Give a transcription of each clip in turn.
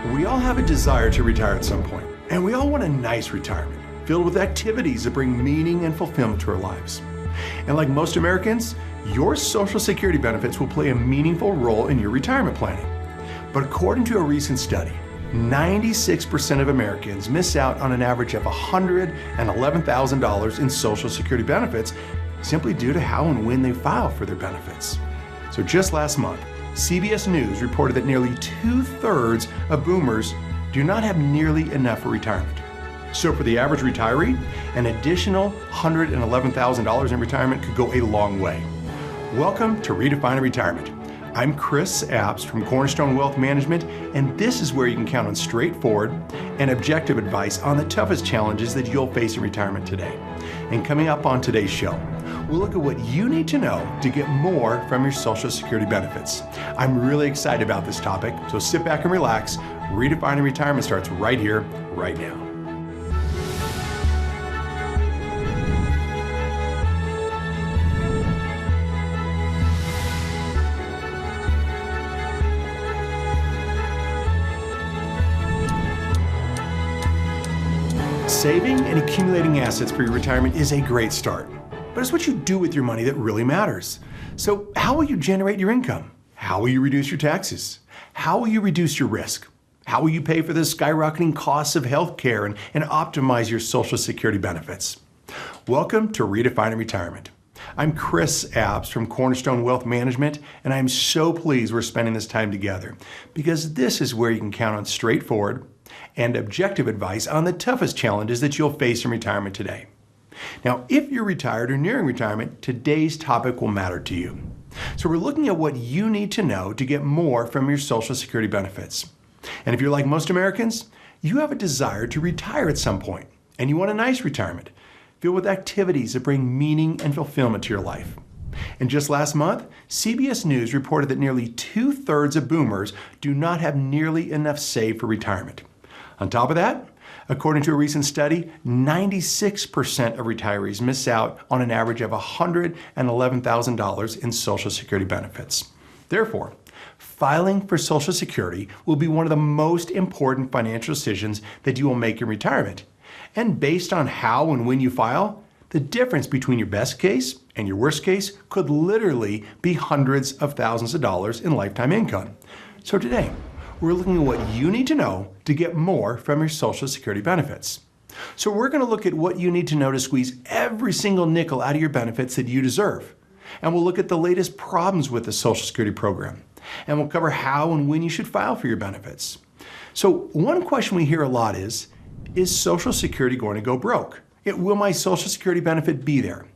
We all have a desire to retire at some point, and we all want a nice retirement, filled with activities that bring meaning and fulfillment to our lives. And like most Americans, your Social Security benefits will play a meaningful role in your retirement planning. But according to a recent study, 96% of Americans miss out on an average of $111,000 in Social Security benefits simply due to how and when they file for their benefits. So just last month, CBS News reported that nearly 2/3 of boomers do not have nearly enough for retirement. So for the average retiree, an additional $111,000 in retirement could go a long way. Welcome to Redefining Retirement. I'm Chris Abts from Cornerstone Wealth Management, and this is where you can count on straightforward and objective advice on the toughest challenges that you'll face in retirement today. And coming up on today's show, we'll look at what you need to know to get more from your Social Security benefits. I'm really excited about this topic, so sit back and relax. Redefining Retirement starts right here, right now. Saving and accumulating assets for your retirement is a great start, but it's what you do with your money that really matters. So how will you generate your income? How will you reduce your taxes? How will you reduce your risk? How will you pay for the skyrocketing costs of healthcare and optimize your Social Security benefits? Welcome to Redefining Retirement. I'm Chris Abts from Cornerstone Wealth Management, and I'm so pleased we're spending this time together because this is where you can count on straightforward and objective advice on the toughest challenges that you'll face in retirement today. Now, if you're retired or nearing retirement, today's topic will matter to you. So we're looking at what you need to know to get more from your Social Security benefits. And if you're like most Americans, you have a desire to retire at some point, and you want a nice retirement, filled with activities that bring meaning and fulfillment to your life. And just last month, CBS News reported that nearly 2/3 of boomers do not have nearly enough saved for retirement. On top of that, according to a recent study, 96% of retirees miss out on an average of $111,000 in Social Security benefits. Therefore, filing for Social Security will be one of the most important financial decisions that you will make in retirement. And based on how and when you file, the difference between your best case and your worst case could literally be hundreds of thousands of dollars in lifetime income. So today, we're looking at what you need to know to get more from your Social Security benefits. So we're going to look at what you need to know to squeeze every single nickel out of your benefits that you deserve. And we'll look at the latest problems with the Social Security program. And we'll cover how and when you should file for your benefits. So one question we hear a lot is Social Security going to go broke? Will my Social Security benefit be there?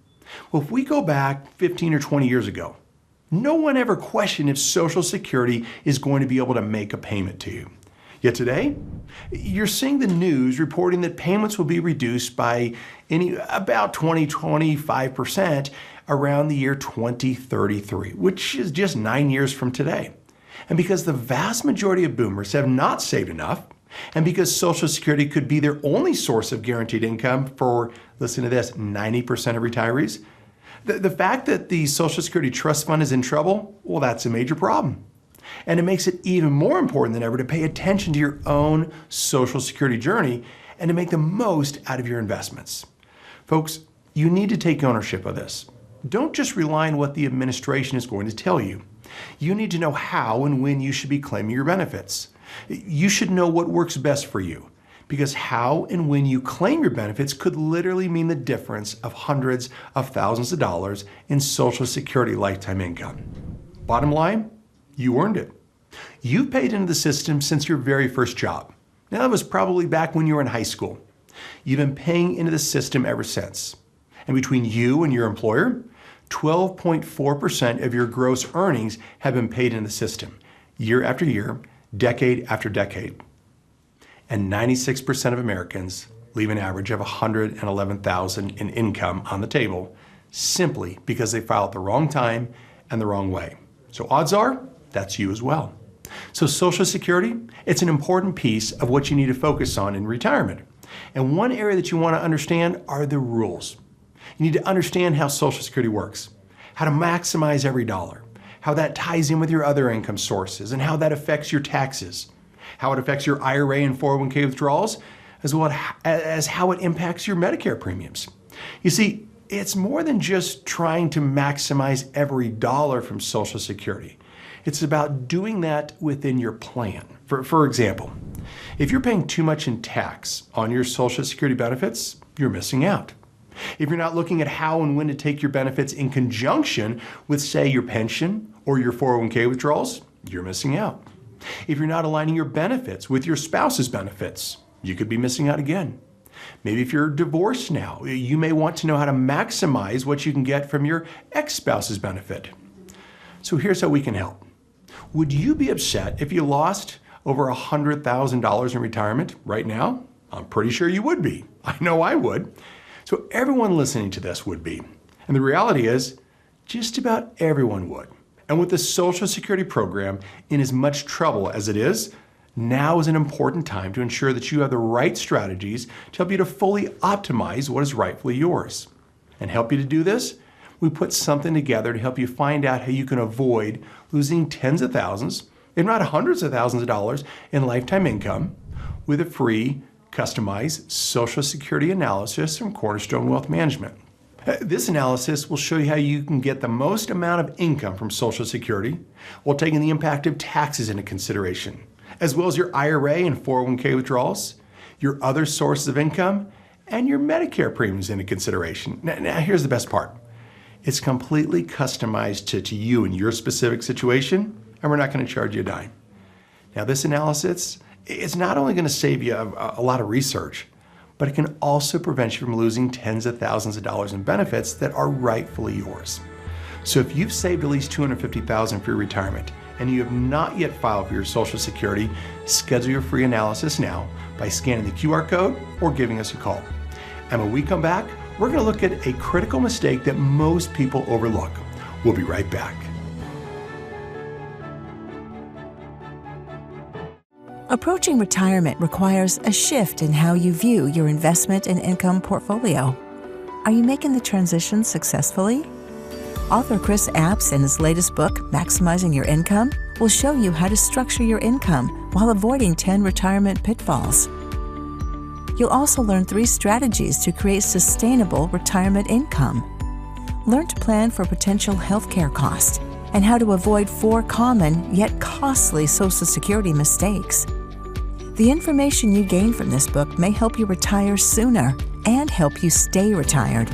Well, if we go back 15 or 20 years ago, no one ever questioned if Social Security is going to be able to make a payment to you. Yet today, you're seeing the news reporting that payments will be reduced by about 20-25% around the year 2033, which is just 9 years from today. And because the vast majority of boomers have not saved enough, and because Social Security could be their only source of guaranteed income for, listen to this, 90% of retirees, the fact that the Social Security Trust Fund is in trouble, well, that's a major problem. And it makes it even more important than ever to pay attention to your own Social Security journey and to make the most out of your investments. Folks, you need to take ownership of this. Don't just rely on what the administration is going to tell you. You need to know how and when you should be claiming your benefits. You should know what works best for you, because how and when you claim your benefits could literally mean the difference of hundreds of thousands of dollars in Social Security lifetime income. Bottom line, you earned it. You've paid into the system since your very first job. Now, that was probably back when you were in high school. You've been paying into the system ever since. And between you and your employer, 12.4% of your gross earnings have been paid into the system, year after year, decade after decade. And 96% of Americans leave an average of $111,000 in income on the table simply because they file at the wrong time and the wrong way. So odds are, that's you as well. So Social Security, it's an important piece of what you need to focus on in retirement. And one area that you want to understand are the rules. You need to understand how Social Security works, how to maximize every dollar, how that ties in with your other income sources, and how that affects your taxes, how it affects your IRA and 401k withdrawals, as well as how it impacts your Medicare premiums. You see, it's more than just trying to maximize every dollar from Social Security. It's about doing that within your plan. For example, if you're paying too much in tax on your Social Security benefits, you're missing out. If you're not looking at how and when to take your benefits in conjunction with, say, your pension or your 401k withdrawals, you're missing out. If you're not aligning your benefits with your spouse's benefits, you could be missing out again. Maybe if you're divorced now, you may want to know how to maximize what you can get from your ex-spouse's benefit. So here's how we can help. Would you be upset if you lost over $100,000 in retirement right now? I'm pretty sure you would be. I know I would. So everyone listening to this would be. And the reality is, just about everyone would. And with the Social Security program in as much trouble as it is, now is an important time to ensure that you have the right strategies to help you to fully optimize what is rightfully yours. And help you to do this, we put something together to help you find out how you can avoid losing tens of thousands, if not hundreds of thousands of dollars in lifetime income with a free, customized Social Security analysis from Cornerstone Wealth Management. This analysis will show you how you can get the most amount of income from Social Security while taking the impact of taxes into consideration, as well as your IRA and 401k withdrawals, your other sources of income, and your Medicare premiums into consideration. Now here's the best part. It's completely customized to you and your specific situation, and we're not going to charge you a dime. Now this analysis, it's not only going to save you a lot of research, but it can also prevent you from losing tens of thousands of dollars in benefits that are rightfully yours. So if you've saved at least $250,000 for your retirement and you have not yet filed for your Social Security, schedule your free analysis now by scanning the QR code or giving us a call. And when we come back, we're going to look at a critical mistake that most people overlook. We'll be right back. Approaching retirement requires a shift in how you view your investment and income portfolio. Are you making the transition successfully? Author Chris Abts, in his latest book, Maximizing Your Income, will show you how to structure your income while avoiding 10 retirement pitfalls. You'll also learn 3 strategies to create sustainable retirement income. Learn to plan for potential healthcare costs and how to avoid 4 common yet costly Social Security mistakes. The information you gain from this book may help you retire sooner and help you stay retired.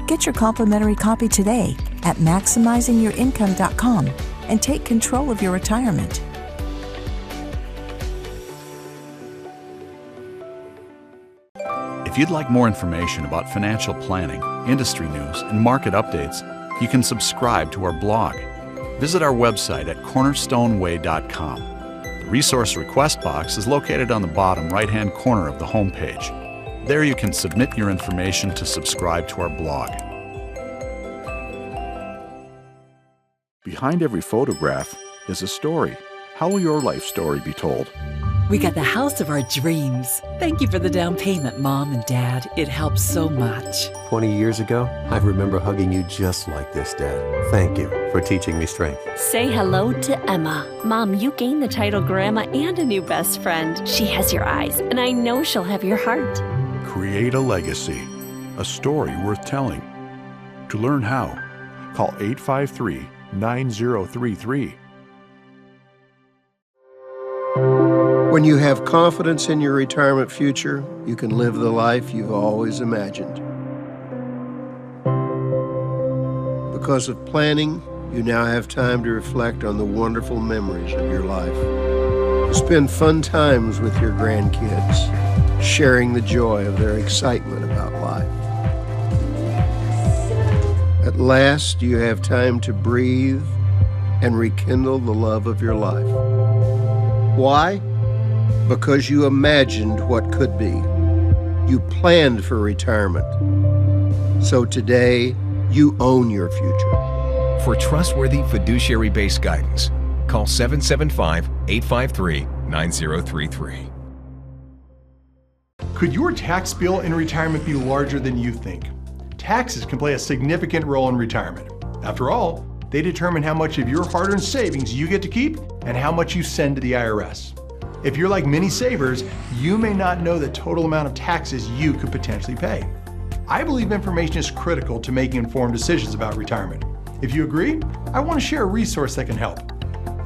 Get your complimentary copy today at MaximizingYourIncome.com and take control of your retirement. If you'd like more information about financial planning, industry news, and market updates, you can subscribe to our blog. Visit our website at cornerstoneway.com. The resource request box is located on the bottom right-hand corner of the homepage. There you can submit your information to subscribe to our blog. Behind every photograph is a story. How will your life story be told? We got the house of our dreams. Thank you for the down payment, Mom and Dad. It helps so much. 20 years ago, I remember hugging you just like this, Dad. Thank you for teaching me strength. Say hello to Emma. Mom, you gained the title Grandma and a new best friend. She has your eyes, and I know she'll have your heart. Create a legacy, a story worth telling. To learn how, call 853-9033. When you have confidence in your retirement future, you can live the life you've always imagined. Because of planning, you now have time to reflect on the wonderful memories of your life. Spend fun times with your grandkids, sharing the joy of their excitement about life. At last, you have time to breathe and rekindle the love of your life. Why? Because you imagined what could be. You planned for retirement. So today, you own your future. For trustworthy fiduciary-based guidance, call 775-853-9033. Could your tax bill in retirement be larger than you think? Taxes can play a significant role in retirement. After all, they determine how much of your hard-earned savings you get to keep and how much you send to the IRS. If you're like many savers, you may not know the total amount of taxes you could potentially pay. I believe information is critical to making informed decisions about retirement. If you agree, I want to share a resource that can help.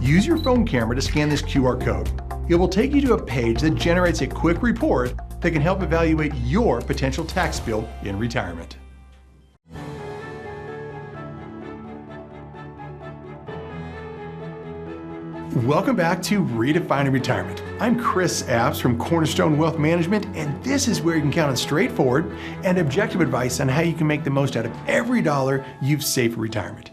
Use your phone camera to scan this QR code. It will take you to a page that generates a quick report that can help evaluate your potential tax bill in retirement. Welcome back to Redefining Retirement. I'm Chris Abts from Cornerstone Wealth Management, and this is where you can count on straightforward and objective advice on how you can make the most out of every dollar you've saved for retirement.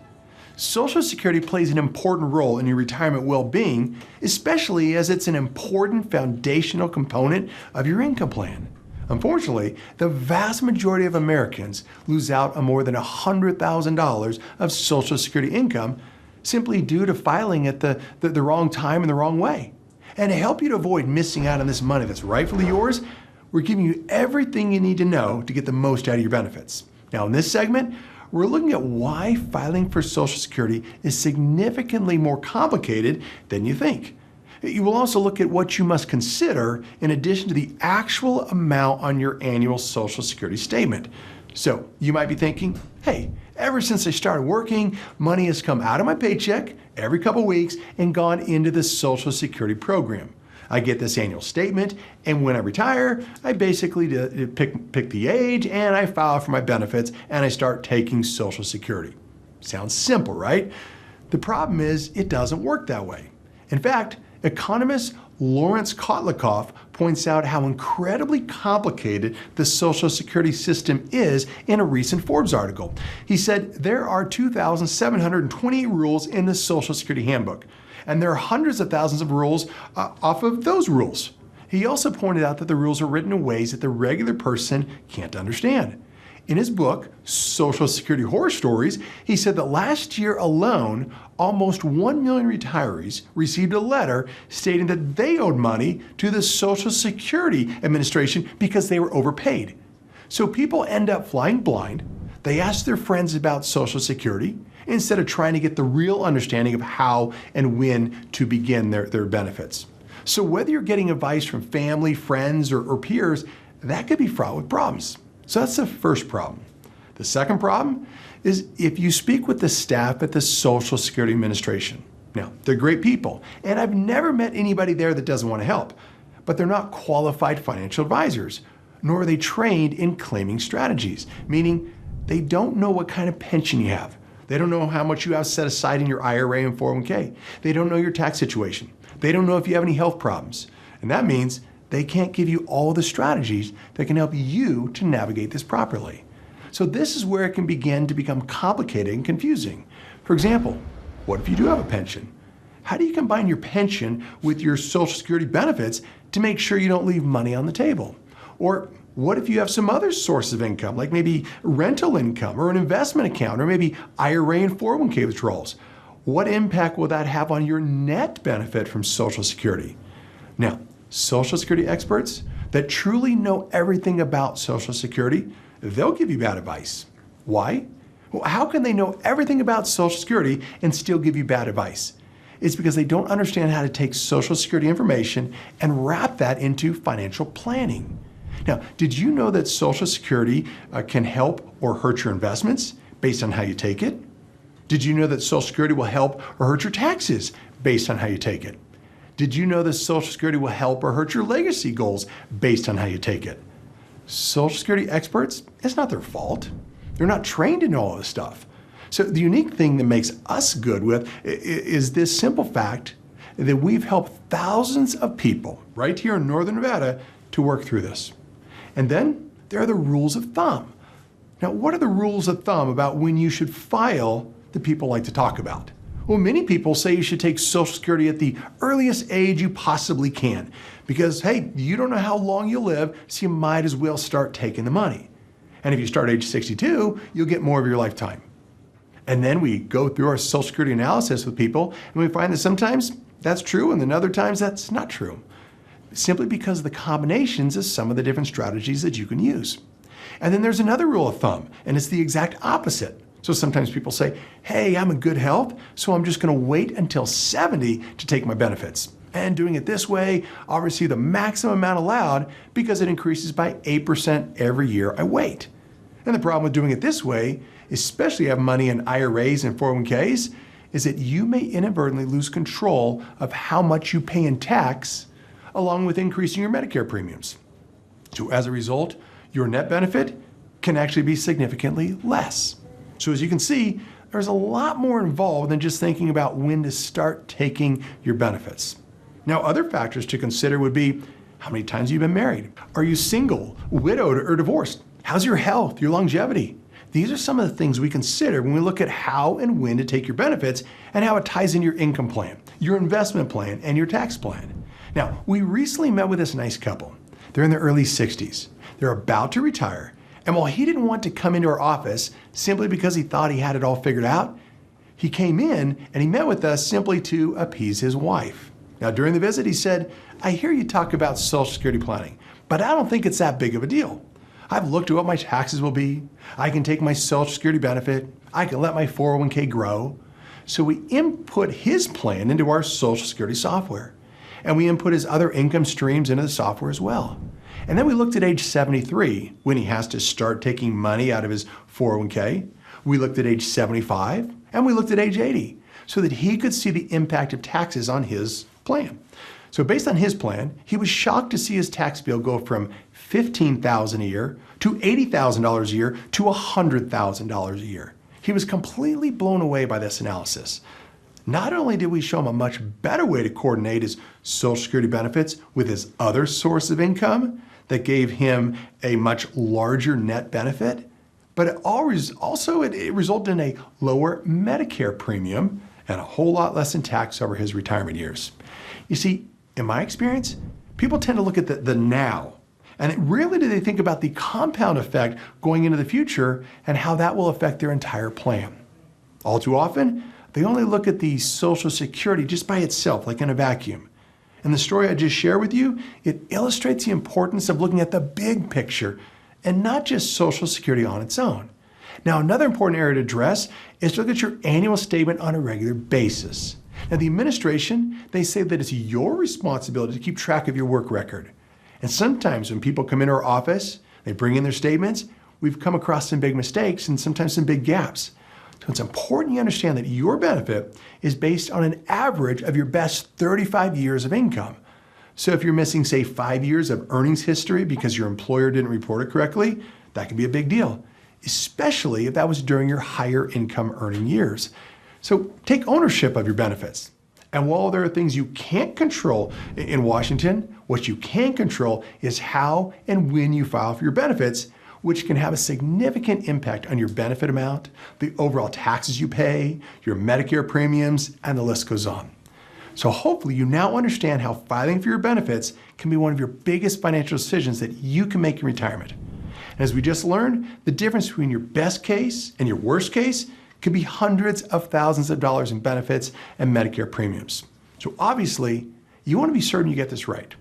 Social Security plays an important role in your retirement well-being, especially as it's an important foundational component of your income plan. Unfortunately, the vast majority of Americans lose out on more than $100,000 of Social Security income simply due to filing at the wrong time and the wrong way. And to help you to avoid missing out on this money that's rightfully yours, we're giving you everything you need to know to get the most out of your benefits. Now, in this segment, we're looking at why filing for Social Security is significantly more complicated than you think. You will also look at what you must consider in addition to the actual amount on your annual Social Security statement. So you might be thinking, hey, ever since I started working, money has come out of my paycheck every couple weeks and gone into the Social Security program. I get this annual statement, and when I retire, I basically pick the age and I file for my benefits and I start taking Social Security. Sounds simple, right? The problem is it doesn't work that way. In fact, economist Lawrence Kotlikoff points out how incredibly complicated the Social Security system is in a recent Forbes article. He said there are 2,728 rules in the Social Security handbook, and there are hundreds of thousands of rules off of those rules. He also pointed out that the rules are written in ways that the regular person can't understand. In his book, Social Security Horror Stories, he said that last year alone, almost 1 million retirees received a letter stating that they owed money to the Social Security Administration because they were overpaid. So people end up flying blind. They ask their friends about Social Security instead of trying to get the real understanding of how and when to begin their benefits. So whether you're getting advice from family, friends, or peers, that could be fraught with problems. So that's the first problem. The second problem is if you speak with the staff at the Social Security Administration. Now, they're great people, and I've never met anybody there that doesn't want to help, but they're not qualified financial advisors, nor are they trained in claiming strategies, meaning they don't know what kind of pension you have. They don't know how much you have set aside in your IRA and 401k. They don't know your tax situation. They don't know if you have any health problems. And that means they can't give you all the strategies that can help you to navigate this properly. So this is where it can begin to become complicated and confusing. For example, what if you do have a pension? How do you combine your pension with your Social Security benefits to make sure you don't leave money on the table? Or what if you have some other source of income, like maybe rental income or an investment account, or maybe IRA and 401k withdrawals? What impact will that have on your net benefit from Social Security? Now, Social Security experts that truly know everything about Social Security, they'll give you bad advice. Why? Well, how can they know everything about Social Security and still give you bad advice? It's because they don't understand how to take Social Security information and wrap that into financial planning. Now, did you know that Social Security can help or hurt your investments based on how you take it? Did you know that Social Security will help or hurt your taxes based on how you take it? Did you know that Social Security will help or hurt your legacy goals based on how you take it? Social Security experts, it's not their fault. They're not trained in all this stuff. So the unique thing that makes us good with is this simple fact that we've helped thousands of people right here in Northern Nevada to work through this. And then there are the rules of thumb. Now, what are the rules of thumb about when you should file that people like to talk about? Well, many people say you should take Social Security at the earliest age you possibly can because, hey, you don't know how long you'll live, so you might as well start taking the money. And if you start at age 62, you'll get more of your lifetime. And then we go through our Social Security analysis with people, and we find that sometimes that's true, and then other times that's not true, simply because of the combinations of some of the different strategies that you can use. And then there's another rule of thumb, and it's the exact opposite. So sometimes people say, hey, I'm in good health, so I'm just going to wait until 70 to take my benefits. And doing it this way, I'll receive the maximum amount allowed because it increases by 8% every year I wait. And the problem with doing it this way, especially if you have money in IRAs and 401ks, is that you may inadvertently lose control of how much you pay in tax, along with increasing your Medicare premiums. So as a result, your net benefit can actually be significantly less. So as you can see, there's a lot more involved than just thinking about when to start taking your benefits. Now, other factors to consider would be how many times you've been married. Are you single, widowed, or divorced? How's your health, your longevity? These are some of the things we consider when we look at how and when to take your benefits and how it ties in your income plan, your investment plan, and your tax plan. Now, we recently met with this nice couple. They're in their early 60s. They're about to retire. And while he didn't want to come into our office simply because he thought he had it all figured out, he came in and he met with us simply to appease his wife. Now, during the visit, he said, I hear you talk about Social Security planning, but I don't think it's that big of a deal. I've looked at what my taxes will be. I can take my Social Security benefit. I can let my 401k grow. So we input his plan into our Social Security software. And we input his other income streams into the software as well. And then we looked at age 73, when he has to start taking money out of his 401k. We looked at age 75, and we looked at age 80, so that he could see the impact of taxes on his plan. So based on his plan, he was shocked to see his tax bill go from $15,000 a year to $80,000 a year to $100,000 a year. He was completely blown away by this analysis. Not only did we show him a much better way to coordinate his Social Security benefits with his other source of income that gave him a much larger net benefit, but it resulted in a lower Medicare premium and a whole lot less in tax over his retirement years. You see, in my experience, people tend to look at the now, and rarely do they think about the compound effect going into the future and how that will affect their entire plan. All too often, they only look at the Social Security just by itself, like in a vacuum. And the story I just shared with you, it illustrates the importance of looking at the big picture and not just Social Security on its own. Now, another important area to address is to look at your annual statement on a regular basis. Now, the administration, they say that it's your responsibility to keep track of your work record. And sometimes when people come into our office, they bring in their statements, we've come across some big mistakes and sometimes some big gaps. So it's important you understand that your benefit is based on an average of your best 35 years of income. So if you're missing, say, 5 years of earnings history because your employer didn't report it correctly, that can be a big deal, especially if that was during your higher income earning years. So take ownership of your benefits. And while there are things you can't control in Washington, what you can control is how and when you file for your benefits, which can have a significant impact on your benefit amount, the overall taxes you pay, your Medicare premiums, and the list goes on. So hopefully you now understand how filing for your benefits can be one of your biggest financial decisions that you can make in retirement. And as we just learned, the difference between your best case and your worst case could be hundreds of thousands of dollars in benefits and Medicare premiums. So obviously, you want to be certain you get this right.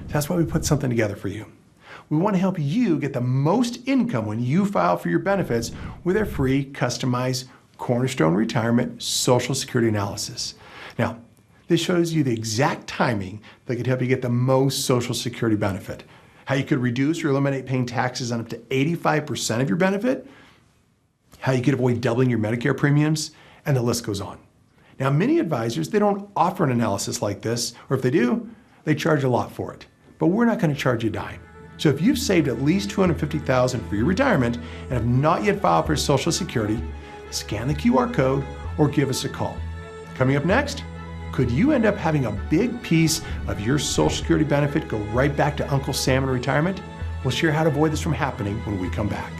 That's why we put something together for you. We want to help you get the most income when you file for your benefits with our free, customized Cornerstone Retirement Social Security Analysis. Now, this shows you the exact timing that could help you get the most Social Security benefit, how you could reduce or eliminate paying taxes on up to 85% of your benefit, how you could avoid doubling your Medicare premiums, and the list goes on. Now, many advisors, they don't offer an analysis like this, or if they do, they charge a lot for it. But we're not going to charge you a dime. So if you've saved at least $250,000 for your retirement and have not yet filed for Social Security, scan the QR code or give us a call. Coming up next, could you end up having a big piece of your Social Security benefit go right back to Uncle Sam in retirement? We'll share how to avoid this from happening when we come back.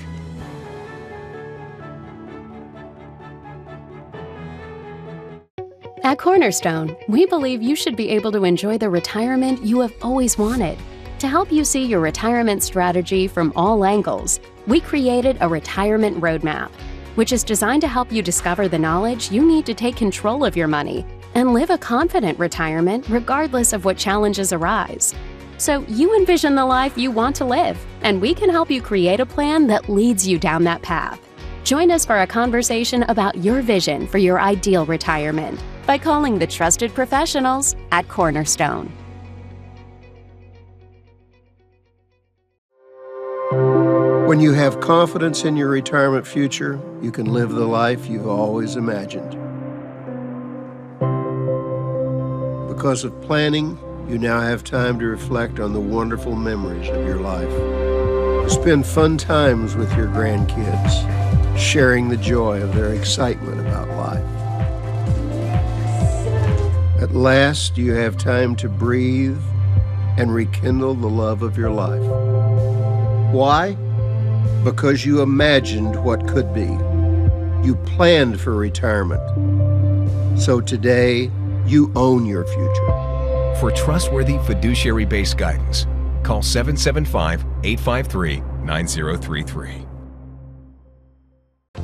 At Cornerstone, we believe you should be able to enjoy the retirement you have always wanted. To help you see your retirement strategy from all angles, we created a retirement roadmap, which is designed to help you discover the knowledge you need to take control of your money and live a confident retirement regardless of what challenges arise. So you envision the life you want to live, and we can help you create a plan that leads you down that path. Join us for a conversation about your vision for your ideal retirement. by calling the trusted professionals at Cornerstone. When you have confidence in your retirement future, you can live the life you've always imagined. Because of planning, you now have time to reflect on the wonderful memories of your life. Spend fun times with your grandkids, sharing the joy of their excitement about life. At last, you have time to breathe and rekindle the love of your life. Why? Because you imagined what could be. You planned for retirement. So today, you own your future. For trustworthy fiduciary-based guidance, call 775-853-9033.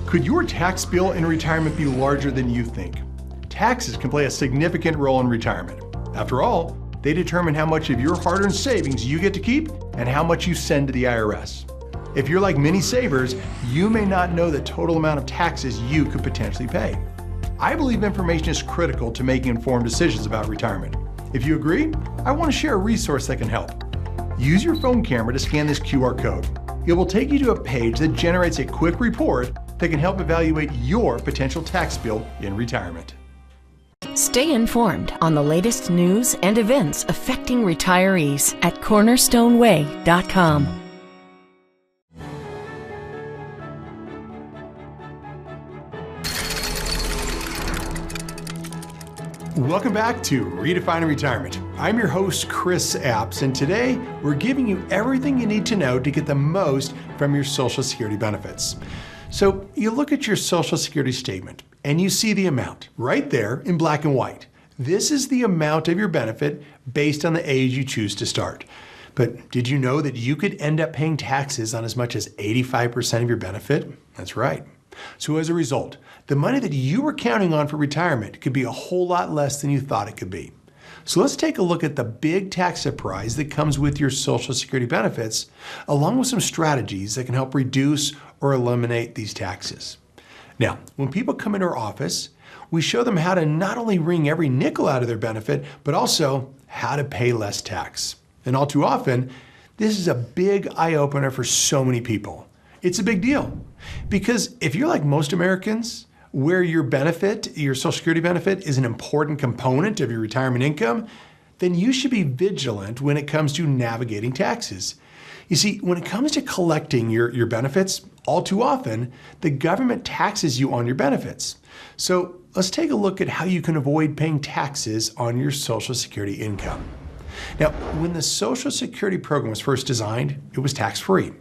Could your tax bill in retirement be larger than you think? Taxes can play a significant role in retirement. After all, they determine how much of your hard-earned savings you get to keep and how much you send to the IRS. If you're like many savers, you may not know the total amount of taxes you could potentially pay. I believe information is critical to making informed decisions about retirement. If you agree, I want to share a resource that can help. Use your phone camera to scan this QR code. It will take you to a page that generates a quick report that can help evaluate your potential tax bill in retirement. Stay informed on the latest news and events affecting retirees at cornerstoneway.com. Welcome back to Redefining Retirement. I'm your host, Chris Abts, and today we're giving you everything you need to know to get the most from your Social Security benefits. So you look at your Social Security statement and you see the amount right there in black and white. This is the amount of your benefit based on the age you choose to start. But did you know that you could end up paying taxes on as much as 85% of your benefit? That's right. So as a result, the money that you were counting on for retirement could be a whole lot less than you thought it could be. So let's take a look at the big tax surprise that comes with your Social Security benefits, along with some strategies that can help reduce or eliminate these taxes. Now, when people come into our office, we show them how to not only wring every nickel out of their benefit, but also how to pay less tax. And all too often, this is a big eye-opener for so many people. It's a big deal because if you're like most Americans, where your benefit, your Social Security benefit, is an important component of your retirement income, then you should be vigilant when it comes to navigating taxes. You see, when it comes to collecting your benefits, all too often, the government taxes you on your benefits. So let's take a look at how you can avoid paying taxes on your Social Security income. Now, when the Social Security program was first designed, it was tax-free.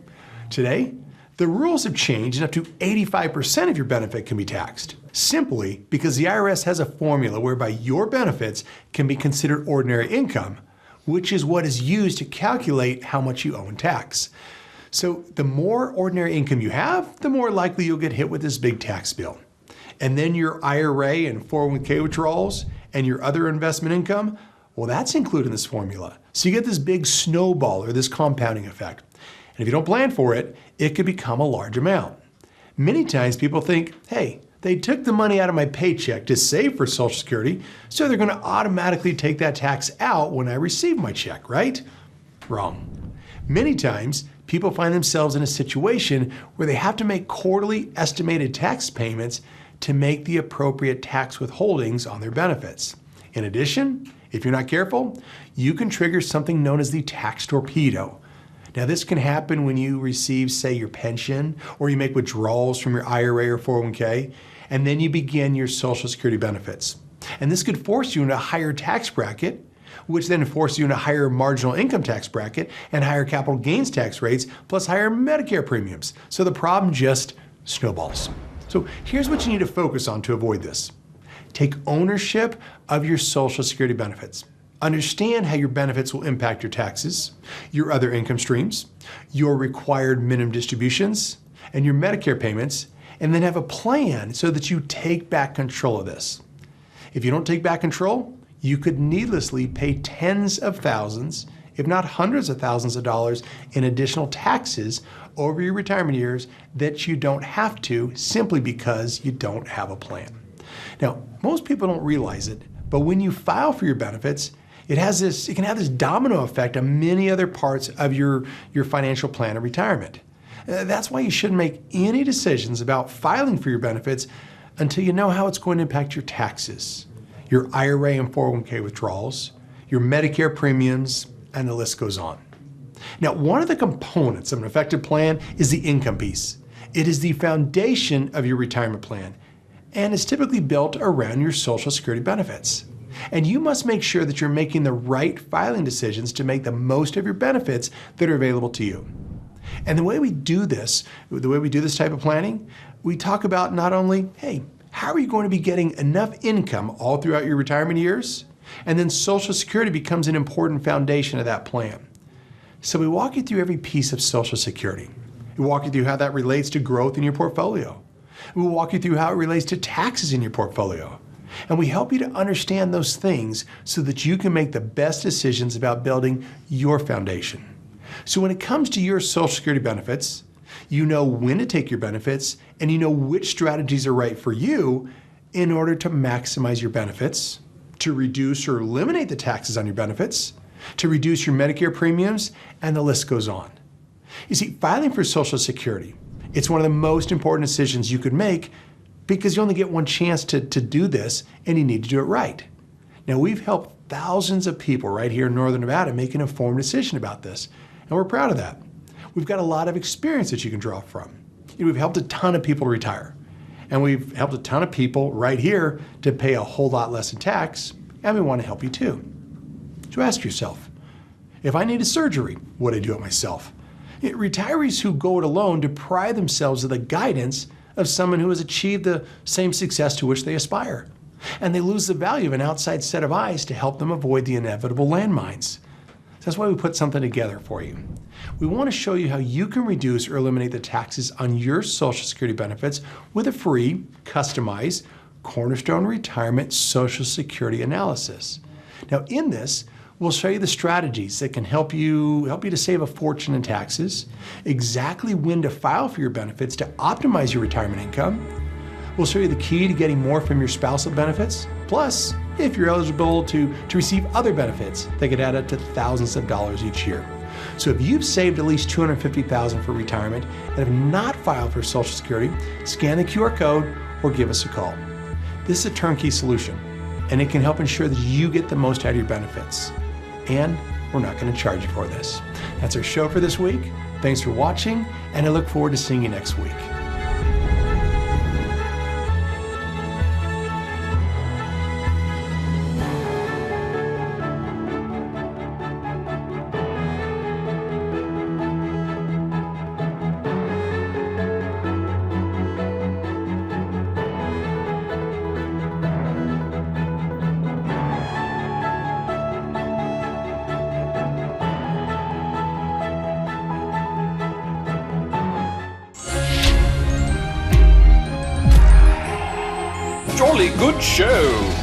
Today, the rules have changed and up to 85% of your benefit can be taxed, simply because the IRS has a formula whereby your benefits can be considered ordinary income, which is what is used to calculate how much you owe in tax. So the more ordinary income you have, the more likely you'll get hit with this big tax bill. And then your IRA and 401k withdrawals and your other investment income, well, that's included in this formula. So you get this big snowball or this compounding effect. And if you don't plan for it, it could become a large amount. Many times people think, hey, they took the money out of my paycheck to save for Social Security, so they're going to automatically take that tax out when I receive my check, right? Wrong. Many times, people find themselves in a situation where they have to make quarterly estimated tax payments to make the appropriate tax withholdings on their benefits. In addition, if you're not careful, you can trigger something known as the tax torpedo. Now, this can happen when you receive, say, your pension, or you make withdrawals from your IRA or 401k, and then you begin your Social Security benefits. And this could force you into a higher tax bracket, which then forces you into a higher marginal income tax bracket and higher capital gains tax rates, plus higher Medicare premiums. So the problem just snowballs. So here's what you need to focus on to avoid this. Take ownership of your Social Security benefits. Understand how your benefits will impact your taxes, your other income streams, your required minimum distributions, and your Medicare payments, and then have a plan so that you take back control of this. If you don't take back control, you could needlessly pay tens of thousands, if not hundreds of thousands of dollars in additional taxes over your retirement years that you don't have to simply because you don't have a plan. Now, most people don't realize it, but when you file for your benefits, it can have this domino effect on many other parts of your financial plan of retirement. That's why you shouldn't make any decisions about filing for your benefits until you know how it's going to impact your taxes, your IRA and 401k withdrawals, your Medicare premiums, and the list goes on. Now, one of the components of an effective plan is the income piece. It is the foundation of your retirement plan and is typically built around your Social Security benefits. And you must make sure that you're making the right filing decisions to make the most of your benefits that are available to you. And the way we do this type of planning, we talk about not only, hey, how are you going to be getting enough income all throughout your retirement years? And then Social Security becomes an important foundation of that plan. So we walk you through every piece of Social Security. We walk you through how that relates to growth in your portfolio. We walk you through how it relates to taxes in your portfolio. And we help you to understand those things so that you can make the best decisions about building your foundation. So when it comes to your Social Security benefits, you know when to take your benefits and you know which strategies are right for you in order to maximize your benefits, to reduce or eliminate the taxes on your benefits, to reduce your Medicare premiums, and the list goes on. You see, filing for Social Security, it's one of the most important decisions you could make because you only get one chance to do this and you need to do it right. Now, we've helped thousands of people right here in Northern Nevada make an informed decision about this, and we're proud of that. We've got a lot of experience that you can draw from. We've helped a ton of people to retire, and we've helped a ton of people right here to pay a whole lot less in tax, and we want to help you too. So ask yourself, if I needed surgery, would I do it myself? Retirees who go it alone deprive themselves of the guidance of someone who has achieved the same success to which they aspire. And they lose the value of an outside set of eyes to help them avoid the inevitable landmines. That's why we put something together for you. We want to show you how you can reduce or eliminate the taxes on your Social Security benefits with a free, customized Cornerstone Retirement Social Security analysis. Now, in this, we'll show you the strategies that can help you to save a fortune in taxes, exactly when to file for your benefits to optimize your retirement income. We'll show you the key to getting more from your spousal benefits, plus if you're eligible to receive other benefits that could add up to thousands of dollars each year. So if you've saved at least $250,000 for retirement and have not filed for Social Security, scan the QR code or give us a call. This is a turnkey solution, and it can help ensure that you get the most out of your benefits. And we're not going to charge you for this. That's our show for this week. Thanks for watching, and I look forward to seeing you next week. Jolly good show.